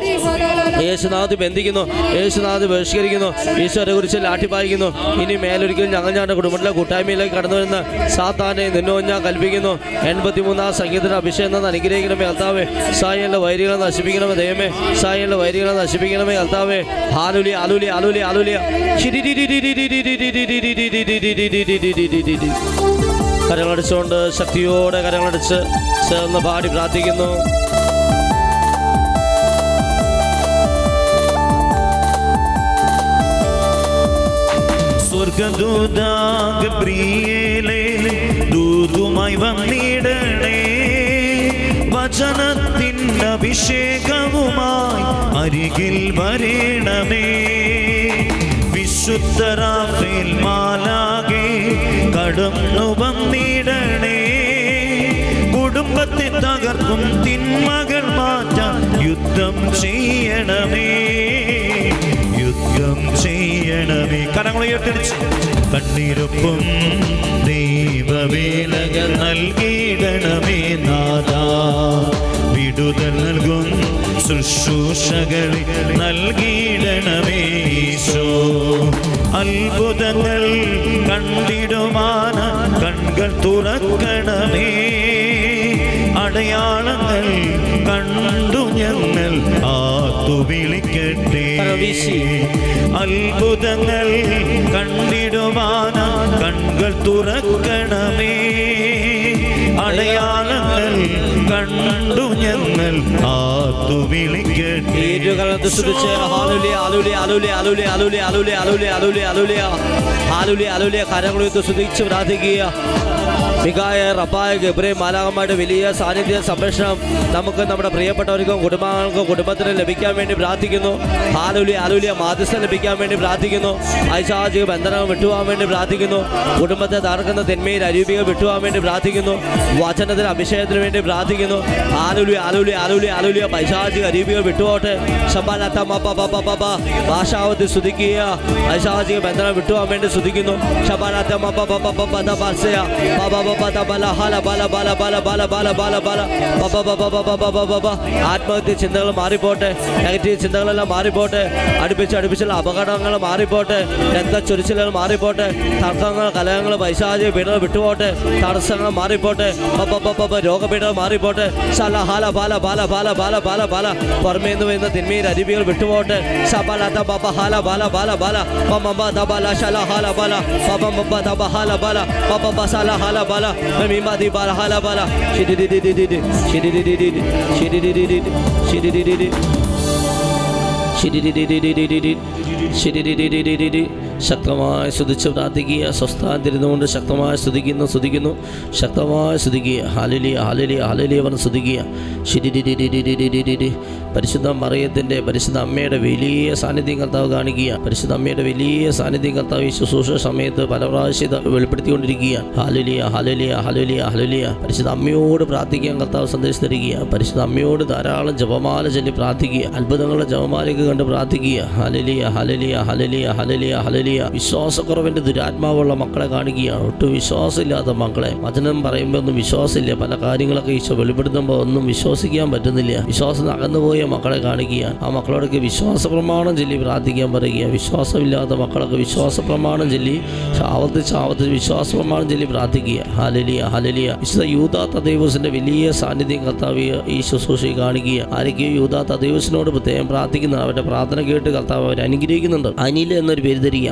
യേശുനാഥ് ബന്ധിക്കുന്നു യേശുനാഥ് ബഹിഷ്കരിക്കുന്നു ഈശ്വരെ കുറിച്ച് ലാഠിപ്പായിക്കുന്നു ഇനി മേലൊരിക്കലും ഞങ്ങളുടെ കുടുംബത്തിലെ കൂട്ടായ്മയിലേക്ക് കടന്നു വരുന്ന സാത്താനെ നിന്നോ ഞാൻ കൽപ്പിക്കുന്നു 83 സംഗീതത്തിന് അഭിഷേകം അനുഗ്രഹിക്കണമേ കർത്താവേ സായന്റെ വൈരികളെ നശിപ്പിക്കണമേ ദൈവമേ സായന്റെ വൈരികളെ നശിപ്പിക്കണമേ കർത്താവേ ഹാലുലി അലുലി അലുലി അലുലിയ കരങ്ങളടിച്ചുകൊണ്ട് ശക്തിയോടെ കരങ്ങളടിച്ച് ചേർന്ന് പാടി പ്രാർത്ഥിക്കുന്നു. സ്വർഗദൂത ഗബ്രിയേലേ ദൂതുമായി വന്നിടണേ, വചനത്തിൻ അഭിഷേകവുമായി അരികിൽ വരേണമേ. വിശുദ്ധ റാഫേൽ മാലാകെ കടന്നു വന്നിടണേ, കുടുംബത്തെ തകർക്കും തിന്മകൾ മാറ്റാൻ യുദ്ധം ചെയ്യണമേ, യുദ്ധം ചെയ്യണമേ. കരങ്ങൾ ഉയർത്തിടിച്ച് കണ്ണീരൊപ്പം ദൈവവേലകൾ നൽകിയിടണമേ നാഥാ, വിടുതൽ നൽകും ശുശ്രൂഷകളിൽ നൽകിയിടണമേ ഈശോ. അത്ഭുതങ്ങൾ കണ്ടിടുവാൻ കൺകൾ തുറക്കണമേ, അടയാളങ്ങൾ കണ്ടു ഞങ്ങൾ ആർത്തു വിളിക്കട്ടെ. അത്ഭുതങ്ങൾ കണ്ടിടുവാൻ കൺകൾ തുറക്കണമേ, അടയാളങ്ങൾ കണ്ടു ഞങ്ങൾ ആർത്തു വിളിക്കട്ടെ. കരങ്ങളുയർത്തി സ്തുതിച്ച് പ്രാർത്ഥിക്കുക. മികായേൽ, റഫായേൽ, ഗബ്രിയേൽ മാലാഖമാരുടെ വലിയ സാന്നിധ്യ സംരക്ഷണം നമുക്ക് നമ്മുടെ പ്രിയപ്പെട്ടവർക്കും കുടുംബാംഗങ്ങൾക്കും കുടുംബത്തിനും ലഭിക്കാൻ വേണ്ടി പ്രാർത്ഥിക്കുന്നു. ഹാലൂലിയ ഹാലൂലിയ മാധ്യസ്ഥം ലഭിക്കാൻ വേണ്ടി പ്രാർത്ഥിക്കുന്നു. ഐശാചിക ബന്ധനം വിട്ടുപോകാൻ വേണ്ടി പ്രാർത്ഥിക്കുന്നു. കുടുംബത്തെ തകർക്കുന്ന തിന്മയിൽ അരൂപികൾ വിട്ടുപോകാൻ വേണ്ടി പ്രാർത്ഥിക്കുന്നു. വചനത്തിന് അഭിഷേകത്തിന് വേണ്ടി പ്രാർത്ഥിക്കുന്നു. ഹാലൂലിയ ഹാലൂലിയ ഹാലൂലിയ ഹാലൂലിയ പൈശാചിക അരൂപികൾ വിട്ടുപോട്ടെ. ഭാഷാവത്തിൽ സ്തുതിക്കുക. ഐശാചിക ബന്ധനം വിട്ടുപോകാൻ വേണ്ടി സ്തുതിക്കുന്നു. ആത്മഹത്യ ചിന്തകൾ മാറിപ്പോട്ടെ, നെഗറ്റീവ് ചിന്തകളെല്ലാം മാറിപ്പോട്ടെ, അടുപ്പിച്ചുള്ള അപകടങ്ങൾ മാറിപ്പോട്ടെ, രക്തച്ചൊരിച്ചിലുകൾ മാറിപ്പോട്ടെ, തർക്കങ്ങൾ, കലഹങ്ങൾ, പൈശാചിക പീഡകൾ വിട്ടുപോട്ടെ, തടസ്സങ്ങൾ മാറിപ്പോട്ടെ, രോഗപീഡകൾ മാറിപ്പോട്ടെ. പുറമേന്ന് വരുന്ന തിന്മയിൽ അരുവികൾ വിട്ടുപോട്ടെ. ശക്തമായി സ്തുതിച്ച് പ്രാർത്ഥിക്കുക. സ്വസ്ഥാന്തിരുന്നുകൊണ്ട് ശക്തമായി സ്തുതിക്കുന്നു. ശക്തമായി സ്തുതിക്കുക. ഹല്ലേലൂയ ഹല്ലേലൂയ ഹല്ലേലൂയ പറഞ്ഞ് സ്തുതിക്കുക. പരിശുദ്ധ മറിയത്തിൻ്റെ, പരിശുദ്ധ അമ്മയുടെ വലിയ സാന്നിധ്യം കർത്താവ് കാണിക്കുക. പരിശുദ്ധ അമ്മയുടെ വലിയ സാന്നിധ്യം കർത്താവ് ഈ ശുശ്രൂഷ സമയത്ത് പല പ്രാവശ്യത വെളിപ്പെടുത്തിക്കൊണ്ടിരിക്കുക. ഹല്ലേലൂയ ഹല്ലേലൂയ ഹല്ലേലൂയ ഹല്ലേലൂയ. പരിശുദ്ധ അമ്മയോട് പ്രാർത്ഥിക്കാൻ കർത്താവ് സന്ദേശം തരിക. പരിശുദ്ധ അമ്മയോട് ധാരാളം ജപമാല ചൊല്ലി പ്രാർത്ഥിക്കുക. അത്ഭുതങ്ങളുടെ ജപമാലയ്ക്ക് കണ്ട് പ്രാർത്ഥിക്കുക. ഹല്ലേലൂയ ഹല്ലേലൂയ ഹല്ലേലൂയ ഹല്ലേലൂയ ഹല്ലേലൂയ. വിശ്വാസക്കുറവിൻ്റെ ദുരാത്മാവുള്ള മക്കളെ കാണിക്കുകയാണ്. ഒട്ടും വിശ്വാസമില്ലാത്ത മക്കളെ, വചനം പറയുമ്പോൾ ഒന്നും വിശ്വാസമില്ല. പല കാര്യങ്ങളൊക്കെ ഈശോ വെളിപ്പെടുത്തുമ്പോൾ ഒന്നും വിശ്വസിക്കാൻ പറ്റുന്നില്ല. വിശ്വാസം അകന്നുപോയ മക്കളെ കാണിക്കുക. ആ മക്കളോടൊക്കെ വിശ്വാസ പ്രമാണം ചൊല്ലി പ്രാർത്ഥിക്കാൻ പറയുക. വിശ്വാസമില്ലാത്ത മക്കളൊക്കെ വിശ്വാസ പ്രമാണം ചൊല്ലി ആവർത്തിച്ച് വിശ്വാസ പ്രമാണം ചൊല്ലി പ്രാർത്ഥിക്കുക. ഹല്ലേലൂയ ഹല്ലേലൂയ. വിശുദ്ധ യൂദാ തദ്ദേവൂസിന്റെ വലിയ സാന്നിധ്യം കർത്താവ് ഈ ശുശ്രൂഷയിൽ കാണിക്കുക. ആരൊക്കെയോ യൂദാ തദ്ദേവൂസിനോട് പ്രത്യേകം പ്രാർത്ഥിക്കുന്നതാണ്. അവരുടെ പ്രാർത്ഥന കേട്ട് കർത്താവ് അവരെ അനുഗ്രഹിക്കുന്നുണ്ട്. അനിൽ എന്നൊരു പേര് തരിക.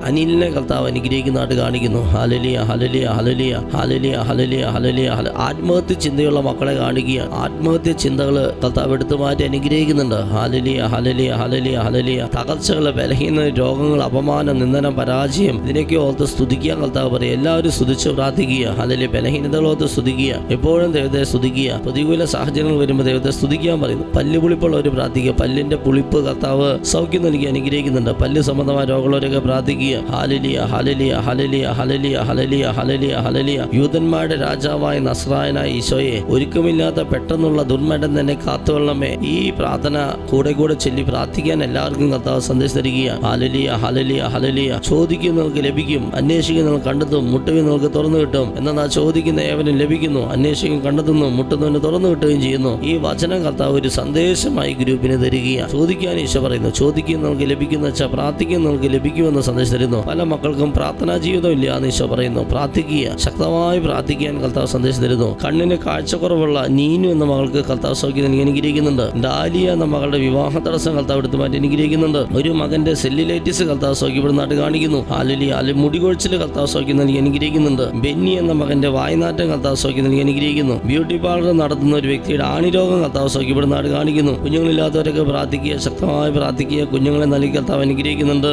അനിലിനെ കർത്താവ് അനുഗ്രഹിക്കുന്നതായിട്ട് കാണിക്കുന്നു. ഹല്ലേലൂയ ഹല്ലേലൂയ ഹല്ലേലൂയ ഹല്ലേലൂയ ഹല്ലേലൂയ ഹല്ലേലൂയ. ആത്മഹത്യ ചിന്തയുള്ള മക്കളെ കാണിക്കുക. ആത്മഹത്യ ചിന്തകൾ കർത്താവ് എടുത്തു മാറ്റി അനുഗ്രഹിക്കുന്നുണ്ട്. ഹല്ലേലൂയ ഹല്ലേലൂയ ഹല്ലേലൂയ ഹല്ലേലൂയ. തകർച്ചകൾ, ബലഹീന രോഗങ്ങൾ, അപമാനം, നിന്ദനം, പരാജയം, ഇതിനൊക്കെ ഓർത്ത് സ്തുതിക്കാൻ കർത്താവ് പറയും. എല്ലാവരും സ്തുതിച്ച് പ്രാർത്ഥിക്കുക. ഹല്ലേലൂയ. ബലഹീനതകളോർത്ത് സ്തുതിക്കുക. എപ്പോഴും ദൈവത്തെ സ്തുതിക്കുക. പ്രതികൂല സാഹചര്യങ്ങൾ വരുമ്പോൾ ദൈവത്തെ സ്തുതിക്കാൻ പറയുന്നു. പല്ല് പുളിപ്പുള്ളവർ പ്രാർത്ഥിക്കുക. പല്ലിന്റെ പുളിപ്പ് കർത്താവ് സൗഖ്യം നൽകി അനുഗ്രഹിക്കുന്നുണ്ട്. പല്ല് സംബന്ധമായ രോഗമുള്ളവരൊക്കെ പ്രാർത്ഥിക്കുക. ഹല്ലേലൂയ ഹല്ലേലൂയ ഹല്ലേലൂയ ഹല്ലേലൂയ ഹല്ലേലൂയ ഹല്ലേലൂയ ഹല്ലേലൂയ. യൂദന്മാരുടെ രാജാവായ നസ്രായനായ ഈശോയെ, ഒരുക്കമില്ലാത്ത പെട്ടെന്നുള്ള ദുർമരണം തന്നെ കാത്തുകൊള്ളണമേ. ഈ പ്രാർത്ഥന കൂടെ ചൊല്ലി പ്രാർത്ഥിക്കാൻ എല്ലാവർക്കും കർത്താവ് സന്ദേശം തരിക. ഹല്ലേലൂയ ഹല്ലേലൂയ ഹല്ലേലൂയ. ചോദിക്കുന്നവർക്ക് ലഭിക്കും, അന്വേഷിക്കുന്നവർക്ക് കണ്ടെത്തും, മുട്ടുന്നവർക്ക് തുറന്നു കിട്ടും. എന്നാൽ ചോദിക്കുന്ന ഏവനും ലഭിക്കുന്നു, അന്വേഷിക്കും കണ്ടെത്തുന്നു, മുട്ടുന്നവന് തുറന്നു കിട്ടുകയും ചെയ്യുന്നു. ഈ വചനം കർത്താവ് ഒരു സന്ദേശമായി ഗ്രൂപ്പിന് തരിക. ചോദിക്കാൻ ഈശോ പറയുന്നു. ചോദിക്കുന്നവർക്ക് ലഭിക്കുന്ന വെച്ചാൽ പ്രാർത്ഥിക്കുന്നവർക്ക് ലഭിക്കുമെന്ന് എന്ന് സന്ദേശം തരുന്നു. പല മക്കൾക്കും പ്രാർത്ഥനാ ജീവിതം ഇല്ല എന്ന് ഈശോ പറയുന്നു. പ്രാർത്ഥിക്കുക, ശക്തമായി പ്രാർത്ഥിക്കാൻ കർത്താവ് സന്ദേശം തരുന്നു. കണ്ണിന് കാഴ്ചക്കുറവുള്ള നീനു എന്ന മകൾക്ക് കർത്താവ് സൗഖ്യം നൽകി അനുഗ്രഹിക്കുന്നുണ്ട്. ഡാലിയ എന്ന മകളുടെ വിവാഹ തടസ്സം കർത്താവ് എടുത്തു മാറ്റി അനുഗ്രഹിക്കുന്നുണ്ട്. ഒരു മകന്റെ സെല്ലിലൈറ്റിസ് കർത്താവ് സൗഖ്യപ്പെടുന്നതായിട്ട് കാണിക്കുന്നു. മുടികൊഴിച്ചിൽ കർത്താവ് സൗഖ്യം നൽകി അനുഗ്രഹിക്കുന്നുണ്ട്. ബെന്നി എന്ന മകന്റെ വായ്നാറ്റം കർത്താവ് സൗഖ്യം നൽകി അനുഗ്രഹിക്കുന്നു. ബ്യൂട്ടി പാർലർ നടത്തുന്ന ഒരു വ്യക്തിയുടെ ആണിരോഗം കർത്താവ് സൗഖ്യപ്പെടുന്നതായിട്ട് കാണിക്കുന്നു. കുഞ്ഞുങ്ങളില്ലാത്തവരൊക്കെ പ്രാർത്ഥിക്കുക, ശക്തമായി പ്രാർത്ഥിക്കുക. കുഞ്ഞുങ്ങളെ നൽകി കർത്താവ് അനുഗ്രഹിക്കുന്നുണ്ട്.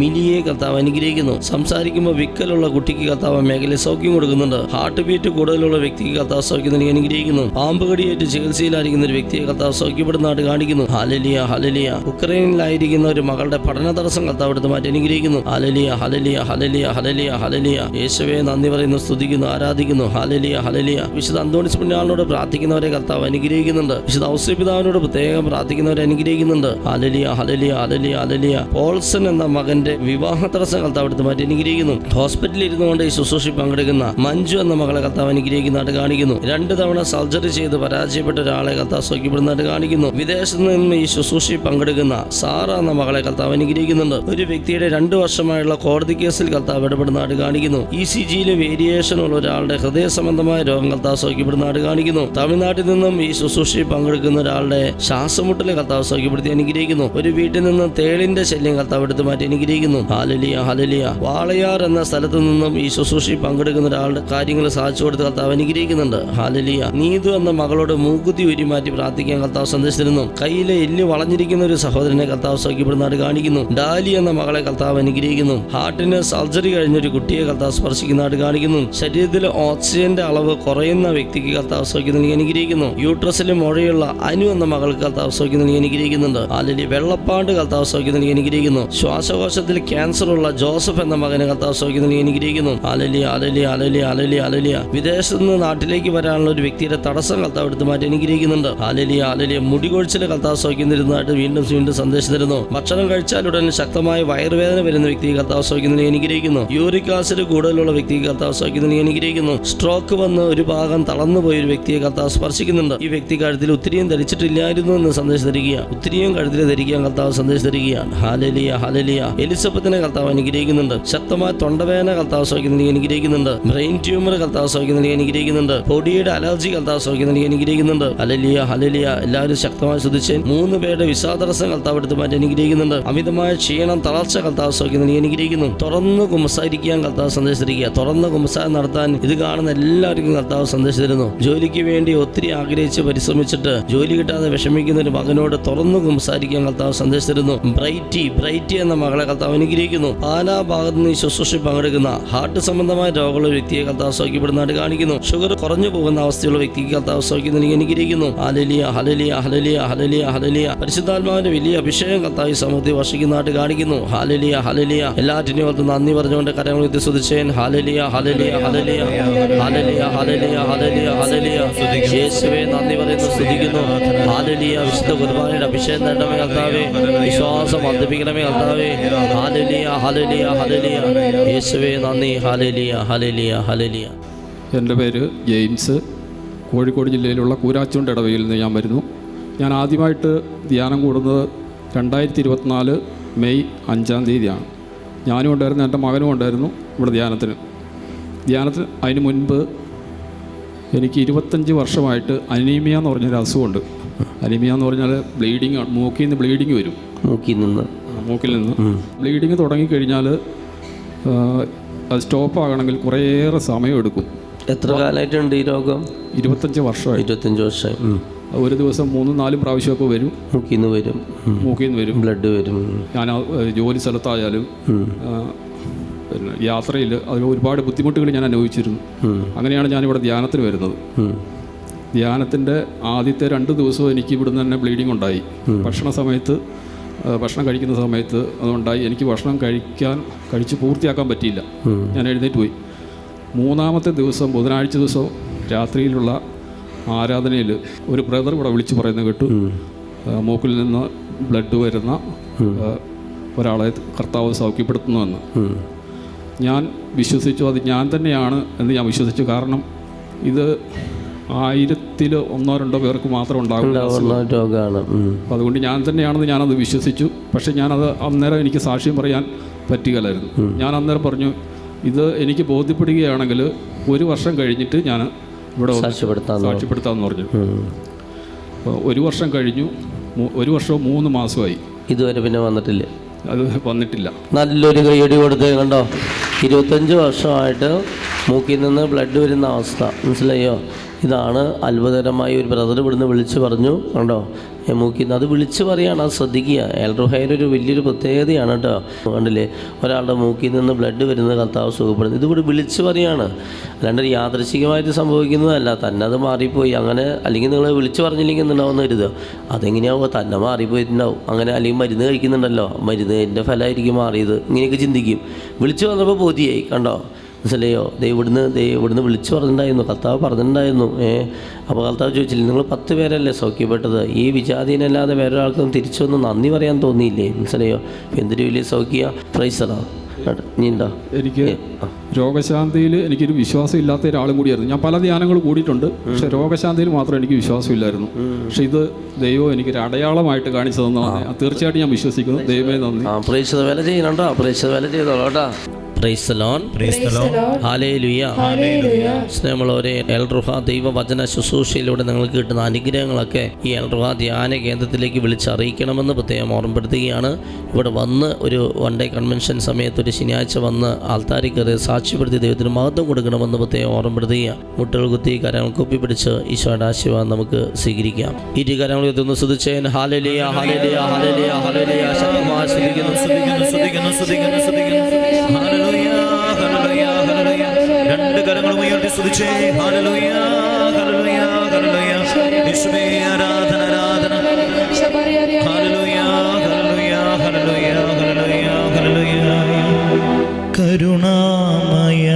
മിലിയെ കർത്താവ് അനുഗ്രഹിക്കുന്നു. സംസാരിക്കുമ്പോൾ വിക്കലുള്ള കുട്ടിക്ക് കർത്താവ് മേഖലയിൽ സൗഖ്യം കൊടുക്കുന്നുണ്ട്. ഹാർട്ട് ബീറ്റ് കൂടുതലുള്ള വ്യക്തിക്ക് കർത്താവ് സൗഖ്യം നൽകി അനുഗ്രഹിക്കുന്നു. പാമ്പ് കടിയേറ്റ് ചികിത്സയിലായിരിക്കുന്ന ഒരു വ്യക്തിയെ കർത്താവ് സൗഖ്യപ്പെടുന്നതായിട്ട് കാണിക്കുന്നു. ഹല്ലേലൂയ ഹല്ലേലൂയ. ഉക്രൈനിലായിരിക്കുന്ന ഒരു മകളുടെ പഠന തടസ്സം കർത്താവ് എടുത്ത് മാറ്റി അനുഗ്രഹിക്കുന്നു. ഹല്ലേലൂയ ഹല്ലേലൂയ ഹല്ലേലൂയ ഹല്ലേലൂയ ഹല്ലേലൂയ. യേശുവേ നന്ദി പറയുന്നു, സ്തുതിക്കുന്നു, ആരാധിക്കുന്നു. ഹല്ലേലൂയ ഹല്ലേലൂയ. വിശുദ്ധ അന്തോണിസ് പുണ്യാളനോട് പ്രാർത്ഥിക്കുന്നവരെ കർത്താവ് അനുഗ്രഹിക്കുന്നുണ്ട്. വിശുദ്ധ ഔസേപിതാവിനോട് പ്രത്യേകം പ്രാർത്ഥിക്കുന്നവരെ അനുഗ്രഹിക്കുന്നുണ്ട്. ഹല്ലേലൂയ ഹല്ലേലൂയ ഹല്ലേലൂയ ഹല്ലേലൂയ. പോൾസൺ എന്ന മകന്റെ വിവാഹ തടസ്സം കർത്താവ് എടുത്ത് മാറ്റി അനുഗ്രഹിക്കുന്നു. ഹോസ്പിറ്റലിൽ ഇരുന്നുകൊണ്ട് ഈ ശുശ്രൂഷ പങ്കെടുക്കുന്ന മഞ്ജു എന്ന മകളെ കർത്താവ് അനുഗ്രഹിക്കുന്നതായിട്ട് കാണിക്കുന്നു. 2 തവണ സർജറി ചെയ്ത് പരാജയപ്പെട്ട ഒരാളെ കർത്താവ് സൗഖ്യപ്പെടുന്നതായിട്ട് കാണിക്കുന്നു. വിദേശത്ത് നിന്ന് ഈ ശുശ്രൂഷയിൽ പങ്കെടുക്കുന്ന സാറ എന്ന മകളെ കർത്താവ് അനുഗ്രഹിക്കുന്നുണ്ട്. ഒരു വ്യക്തിയുടെ 2 വർഷമായുള്ള കോടതി കേസിൽ കർത്താവ് ഇടപെടുന്നതായിട്ട് കാണിക്കുന്നു. ECGയിലെ വേരിയേഷൻ ഉള്ള ഒരാളുടെ ഹൃദയ സംബന്ധമായ രോഗം കർത്താവ് സൗഖ്യപ്പെടുന്നതായിട്ട് കാണിക്കുന്നു. തമിഴ്നാട്ടിൽ നിന്നും ഈ ശുശ്രൂഷയിൽ പങ്കെടുക്കുന്ന ഒരാളുടെ ശ്വാസമുട്ടലെ കർത്താവ് സൗഖ്യപ്പെടുത്തി അനുഗ്രഹിക്കുന്നു. ഒരു വീട്ടിൽ നിന്നും തേളിന്റെ ശല്യം കർത്താവ് എടുത്തു മാറ്റി അനുഗ്രഹിക്കുന്നു. ഹല്ലേലൂയ ഹല്ലേലൂയ. വാളയാർ എന്ന സ്ഥലത്ത് നിന്നും ഈ ശുശ്രൂഷയിൽ പങ്കെടുക്കുന്ന ഒരാളുടെ കാര്യങ്ങൾ സാധിച്ചു കൊടുത്ത് കർത്താവ് അനുഗ്രഹിക്കുന്നുണ്ട്. ഹല്ലേലൂയ. നീതു എന്ന മകളോട് മൂക്കുത്തി ഉരിമാറ്റി പ്രാർത്ഥിക്കാൻ കർത്താവ് സന്ദേശം തരുന്നു. കയ്യിലെ എല്ല് വളഞ്ഞിരിക്കുന്ന ഒരു സഹോദരനെ കർത്താവ് സൗഖ്യപ്പെടുന്നതായിട്ട് കാണിക്കുന്നു. ഡാലി എന്ന മകളെ കർത്താവ് അനുഗ്രഹിക്കുന്നു. ഹാർട്ടിന് സർജറി കഴിഞ്ഞൊരു കുട്ടിയെ കർത്താവ് സ്പർശിക്കുന്നതായിട്ട് കാണിക്കുന്നു. ശരീരത്തിലെ ഓക്സിജന്റെ അളവ് കുറയുന്ന വ്യക്തിക്ക് കർത്താവ് സൗഖ്യം നൽകി അനുഗ്രഹിക്കുന്നു. യൂട്രസിലെ മുഴയുള്ള അനു എന്ന മകൾക്ക് കർത്താവ് സൗഖ്യം നൽകി അനുഗ്രഹിക്കുന്നുണ്ട്. അല്ലെങ്കിൽ വെള്ളപ്പാണ്ട് കർത്താവ് സൗഖ്യം നൽകി അനുഗ്രഹിക്കുന്നു. ശ്വാസകോശത്തിൽ ക്യാൻസർ ഉള്ള ജോസഫ് എന്ന മകനെ കർത്താവ് സൗഖ്യം നൽകി അനുഗ്രഹിക്കുന്നു. ഹല്ലേലൂയ ഹല്ലേലൂയ ഹല്ലേലൂയ ഹല്ലേലൂയ ഹല്ലേലൂയ. വിദേശത്ത് നിന്ന് നാട്ടിലേക്ക് വരാനുള്ള ഒരു വ്യക്തിയുടെ തടസ്സം കർത്താവ് എടുത്ത് മാറ്റി അനുഗ്രഹിക്കുന്നുണ്ട്. ഹല്ലേലൂയ ഹല്ലേലൂയ. മുടികൊഴിച്ചിൽ കർത്താവ് സൗഖ്യം തരുന്നതായിട്ട് വീണ്ടും സന്ദേശം തരുന്നു. ഭക്ഷണം കഴിച്ചാലുടൻ ശക്തമായ വയറുവേദന വരുന്ന വ്യക്തിയെ കർത്താവ് സൗഖ്യം നൽകി അനുഗ്രഹിക്കുന്നു. യൂറിക് ആസിഡ് കൂടുതലുള്ള വ്യക്തിക്ക് കർത്താവ് സൗഖ്യം നൽകി അനുഗ്രഹിക്കുന്നു. സ്ട്രോക്ക് വന്ന് ഒരു ഭാഗം തളർന്നു പോയ ഒരു വ്യക്തിയെ കർത്താവ് സ്പർശിക്കുന്നുണ്ട്. ഈ വ്യക്തി കഴുത്തിൽ ഉത്തിരിയും ധരിച്ചിട്ടില്ലായിരുന്നു എന്ന് സന്ദേശം തരിക. ഉത്തിരിയും കഴുത്തിൽ ധരിക്കാൻ കർത്താവ് സന്ദേശം തരികയാണ്. Hallelujah hallelujah. എലിസബത്തിനെ കർത്താവ് അനുഗ്രഹിക്കുന്നുണ്ട്. ശക്തമായ തൊണ്ടവേദന കർത്താവ് സൗഖ്യം നൽകി അനുഗ്രഹിക്കുന്നുണ്ട്. ബ്രെയിൻ ട്യൂമർ കർത്താവ് സൗഖ്യം നൽകി അനുഗ്രഹിക്കുന്നുണ്ട്. പൊടിയുടെ അലർജി കർത്താവ് സൗഖ്യം നൽകി അനുഗ്രഹിക്കുന്നുണ്ട്. ഹല്ലേലൂയ ഹല്ലേലൂയ. എല്ലാവരും ശക്തമായി ശ്രദ്ധിച്ച് 3 പേരുടെ വിഷാദരസം കർത്താവ് എടുത്ത് മാറ്റി അനുഗ്രഹിക്കുന്നുണ്ട്. അമിതമായ ക്ഷീണം, തളർച്ച കർത്താവ് സൗഖ്യം നൽകി അനുഗ്രഹിക്കുന്നു. തുറന്ന് കുമ്പസാരിക്കാൻ കർത്താവ് സന്ദേശം തരിക. തുറന്ന് കുമ്പസാരം നടത്താൻ ഇത് കാണുന്ന എല്ലാവർക്കും കർത്താവ് സന്ദേശം തരുന്നു. ജോലിക്ക് വേണ്ടി ഒത്തിരി ആഗ്രഹിച്ച് പരിശ്രമിച്ചിട്ട് ജോലി കിട്ടാതെ വിഷമിക്കുന്ന ഒരു മകനോട് തുറന്നു കുമ്പസാരിക്കാൻ കർത്താവ് സന്ദേശം തരുന്നു. ബ്രൈറ്റി എന്ന മകളെ കർത്താവ് അനുഗ്രഹിക്കുന്നു. പാലാ ഭാഗത്ത് നിന്ന് ഈ ശുശ്രൂഷ പങ്കെടുക്കുന്ന ഹാർട്ട് സംബന്ധമായ രോഗമുള്ള വ്യക്തിയെ കർത്താവ് സൗഖ്യപ്പെടുന്നതായിട്ട് കാണിക്കുന്നു. ഷുഗർ കുറഞ്ഞു പോകുന്ന അവസ്ഥയുള്ള വ്യക്തിക്ക് കർത്താവ് സൗഖ്യം നൽകി അനുഗ്രഹിക്കുന്നു. ഹല്ലേലൂയ ഹല്ലേലൂയ ഹല്ലേലൂയ ഹല്ലേലൂയ ഹല്ലേലൂയ. പരിശുദ്ധാത്മാവിന്റെ വലിയ അഭിഷേകം കർത്താവ് ഈ സമൂഹത്തിൽ വർഷിക്കുന്നതായിട്ട് കാണിക്കുന്നു. ഹല്ലേലൂയ ഹല്ലേലൂയ. എല്ലാറ്റിനും ഓർത്ത് നന്ദി പറഞ്ഞുകൊണ്ട് കരങ്ങൾ ഉയർത്തി സ്തുതിച്ചേൻ. ഹല്ലേലൂയ ഹല്ലേലൂയ ഹല്ലേലൂയ ഹല്ലേലൂയ ഹല്ലേലൂയ ഹല്ലേലൂയ ഹല്ലേലൂയ. യേശുവേ നന്ദി പറയുന്നു, സ്തുതിക്കുന്നു. ഹല്ലേലൂയ. വിശുദ്ധ കുർബാനയുടെ അഭിഷേകം നേടണമേ കർത്താവേ. വിശ്വാസം വർദ്ധിപ്പിക്കണമേ കർത്താവേ. ഹല്ലേലൂയ ഹല്ലേലൂയ ഹല്ലേലൂയ. യേശുവേ നന്ദി. ഹല്ലേലൂയ ഹല്ലേലൂയ ഹല്ലേലൂയ. എൻ്റെ പേര് ജെയിംസ്. കോഴിക്കോട് ജില്ലയിലുള്ള കൂരാച്ചുണ്ട് ഇടവയിൽ നിന്ന് ഞാൻ വരുന്നു. ഞാൻ ആദ്യമായിട്ട് ധ്യാനം കൂടുന്നത് 2024 മെയ് 5-ാം തീയതിയാണ്. ഞാനും ഉണ്ടായിരുന്നു, എൻ്റെ മകനും ഉണ്ടായിരുന്നു ഇവിടെ ധ്യാനത്തിന്. അതിന് മുൻപ് എനിക്ക് 25 വർഷമായിട്ട് അനീമിയ എന്ന് പറഞ്ഞൊരു അസുഖമുണ്ട്. അനീമിയ എന്ന് പറഞ്ഞാൽ ബ്ലീഡിങ്, മൂക്കിൽ നിന്ന് ബ്ലീഡിങ് വരും. മൂക്കിൽ നിന്ന് ബ്ലീഡിങ് തുടങ്ങിക്കഴിഞ്ഞാൽ അത് സ്റ്റോപ്പ് ആകണമെങ്കിൽ കുറേയേറെ സമയമെടുക്കും. എത്ര കാലമായിട്ടുണ്ട് ഈ രോഗം? 25 വർഷമായി. 25 വർഷമായി. ഒരു ദിവസം 3-4 പ്രാവശ്യമൊക്കെ വരും. മൂക്കിൽ നിന്ന് വരും, ബ്ലഡ് വരും. ഞാൻ ജോലി സ്ഥലത്തായാലും പിന്നെ യാത്രയിൽ അതിൽ ഒരുപാട് ബുദ്ധിമുട്ടുകൾ ഞാൻ അനുഭവിച്ചിരുന്നു. അങ്ങനെയാണ് ഞാനിവിടെ ധ്യാനത്തിന് വരുന്നത്. ധ്യാനത്തിൻ്റെ ആദ്യത്തെ 2 ദിവസവും എനിക്ക് ഇവിടുന്ന് തന്നെ ബ്ലീഡിങ് ഉണ്ടായി. ഭക്ഷണം കഴിക്കുന്ന സമയത്ത് അതുണ്ടായി. എനിക്ക് ഭക്ഷണം കഴിച്ച് പൂർത്തിയാക്കാൻ പറ്റിയില്ല. ഞാൻ എഴുന്നേറ്റ് പോയി. 3-ാമത്തെ ദിവസം, ബുധനാഴ്ച ദിവസം രാത്രിയിലുള്ള ആരാധനയിൽ ഒരു ബ്രദർ ഇവിടെ വിളിച്ച് പറയുന്നത് കേട്ടു, മൂക്കിൽ നിന്ന് ബ്ലഡ് വരുന്ന ഒരാളെ കർത്താവ് സൗഖ്യപ്പെടുത്തുന്നുവെന്ന്. ഞാൻ വിശ്വസിച്ചു, അത് ഞാൻ തന്നെയാണ് എന്ന് ഞാൻ വിശ്വസിച്ചു. കാരണം ഇത് 1000-1-2 പേർക്ക് മാത്രം ഉണ്ടാകുന്ന രോഗമാണ്. അതുകൊണ്ട് ഞാൻ തന്നെയാണെന്ന് ഞാനത് വിശ്വസിച്ചു. പക്ഷേ ഞാനത് അന്നേരം എനിക്ക് സാക്ഷ്യം പറയാൻ പറ്റുകയില്ലായിരുന്നു. ഞാൻ അന്നേരം പറഞ്ഞു, ഇത് എനിക്ക് ബോധ്യപ്പെടുകയാണെങ്കിൽ 1 വർഷം കഴിഞ്ഞിട്ട് ഞാൻ ഇവിടെ സാക്ഷ്യപ്പെടുത്താമെന്ന് പറഞ്ഞു. അപ്പോൾ 1 വർഷം കഴിഞ്ഞു. 1 വർഷവും 3 മാസമായി. ഇതുവരെ പിന്നെ വന്നിട്ടില്ല. അത് വന്നിട്ടില്ല. നല്ലൊരു കൈയടി കൊടുത്തേ. കണ്ടോ, 25 വർഷമായിട്ട് മൂക്കിൽ നിന്ന് ബ്ലഡ് വരുന്ന അവസ്ഥ, മനസ്സിലായോ? ഇതാണ് അത്ഭുതകരമായ ഒരു ബ്രദർ ഇവിടുന്ന് വിളിച്ച് പറഞ്ഞു. കണ്ടോ, മൂക്കിൽ നിന്ന് അത് വിളിച്ച് പറയുകയാണ്. അത് ശ്രദ്ധിക്കുക. എൽറുഹയുടെ ഒരു വലിയൊരു പ്രത്യേകതയാണ് കേട്ടോ. കണ്ടില്ലേ, ഒരാളുടെ മൂക്കിൽ നിന്ന് ബ്ലഡ് വരുന്നത് കർത്താവ് സുഖപ്പെടുന്നത്. ഇതിവിടെ വിളിച്ച് പറയുകയാണ്, അല്ലാണ്ട് യാദൃശികമായിട്ട് സംഭവിക്കുന്നതല്ല. തന്നെ അത് മാറിപ്പോയി അങ്ങനെ, അല്ലെങ്കിൽ നിങ്ങൾ വിളിച്ച് പറഞ്ഞില്ലെങ്കിൽ എന്തുണ്ടാവുമെന്ന് കരുതുക. അതെങ്ങനെയാവുക, തന്നെ മാറിപ്പോയിട്ടുണ്ടാവും അങ്ങനെ, അല്ലെങ്കിൽ മരുന്ന് കഴിക്കുന്നുണ്ടല്ലോ, മരുന്നിൻ്റെ ഫലമായിരിക്കും മാറിയത്, ഇങ്ങനെയൊക്കെ ചിന്തിക്കും. വിളിച്ച് വന്നപ്പോൾ ബോധ്യമായി. കണ്ടോ, മനസ്സിലായോ? ഇവിടുന്ന് വിളിച്ചു പറഞ്ഞിട്ടുണ്ടായിരുന്നു, കർത്താവ് പറഞ്ഞിട്ടുണ്ടായിരുന്നു. അപ്പോൾ കർത്താവ് ചോദിച്ചില്ലേ, നിങ്ങൾ 10 പേരല്ലേ സൗഖ്യപ്പെട്ടത്, ഈ വിജാതീനല്ലാതെ വേറെ ആൾക്കും തിരിച്ചു വന്ന് നന്ദി പറയാൻ തോന്നിയില്ലേ? മനസ്സിലായോ? എന്തൊരു വലിയ സൗഖ്യ. പ്രൈസറാ. നീ ഉണ്ടോ? എനിക്ക് രോഗശാന്തിയിൽ എനിക്കൊരു വിശ്വാസം ഇല്ലാത്ത ഒരാളും കൂടിയായിരുന്നു. ഞാൻ പല ധ്യാനങ്ങൾ കൂടിയിട്ടുണ്ട്, പക്ഷേ രോഗശാന്തിയിൽ മാത്രം എനിക്ക് വിശ്വാസമില്ലായിരുന്നു. പക്ഷെ ഇത് ദൈവം എനിക്കൊരു അടയാളമായിട്ട് കാണിച്ചു തന്നതാണ്. തീർച്ചയായിട്ടും ഞാൻ വിശ്വസിക്കുന്നു. ദൈവമേ നന്ദി. പ്രേക്ഷിത വേല ചെയ്യണോ? പ്രേക്ഷിത വേല ചെയ്തോളൂ കേട്ടോ. സ്നേഹമുള്ളവരെ, എൽറുഹ ദൈവവചന ശുശ്രൂഷയിലൂടെ നിങ്ങൾക്ക് കിട്ടുന്ന അനുഗ്രഹങ്ങളൊക്കെ ഈ എൽറുഹ ധ്യാന കേന്ദ്രത്തിലേക്ക് വിളിച്ചറിയിക്കണമെന്ന് പ്രത്യേകം ഓർമ്മപ്പെടുത്തുകയാണ്. ഇവിടെ വന്ന് ഒരു 1 ഡേ കൺവെൻഷൻ സമയത്ത് ഒരു ശനിയാഴ്ച വന്ന് ആൾത്താരി കയറി സാക്ഷ്യപ്പെടുത്തി ദൈവത്തിന് മഹത്വം കൊടുക്കണമെന്ന് പ്രത്യേകം ഓർമ്മപ്പെടുത്തുക. മുട്ടുകൾ കുത്തി കരങ്ങൾ കുപ്പി പിടിച്ച് ഈശോയുടെ ആശീർവാദം നമുക്ക് സ്വീകരിക്കാം. ഇരു കരങ്ങൾ ഒന്ന് സ്തുതിച്ചേൻ. ഹല്ലേലൂയ, ഹല്ലേലൂയ, ഹല്ലേലൂയ, ഹല്ലേലൂയ. ശക്തമായി സ്തുതിക്കുന്നു. രണ്ട് കരങ്ങളും ഉയർത്തി സ്തുതിച്ചേ. ഹല്ലേലൂയ, ഹല്ലേലൂയ, ഹല്ലേലൂയ. യേശുവേ, ആരാധന, ആരാധന. ഹല്ലേലൂയ, ഹല്ലേലൂയ, ഹല്ലേലൂയ, ഹല്ലേലൂയ, ഹല്ലേലൂയ. കരുണാമയ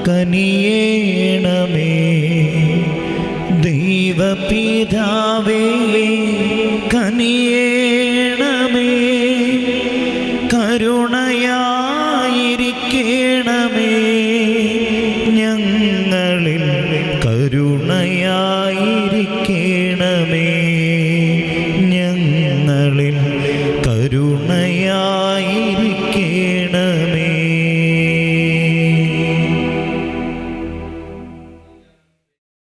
കനിയേണമേ ദൈവപിതാവേ, കനിയേണമേ കരുണ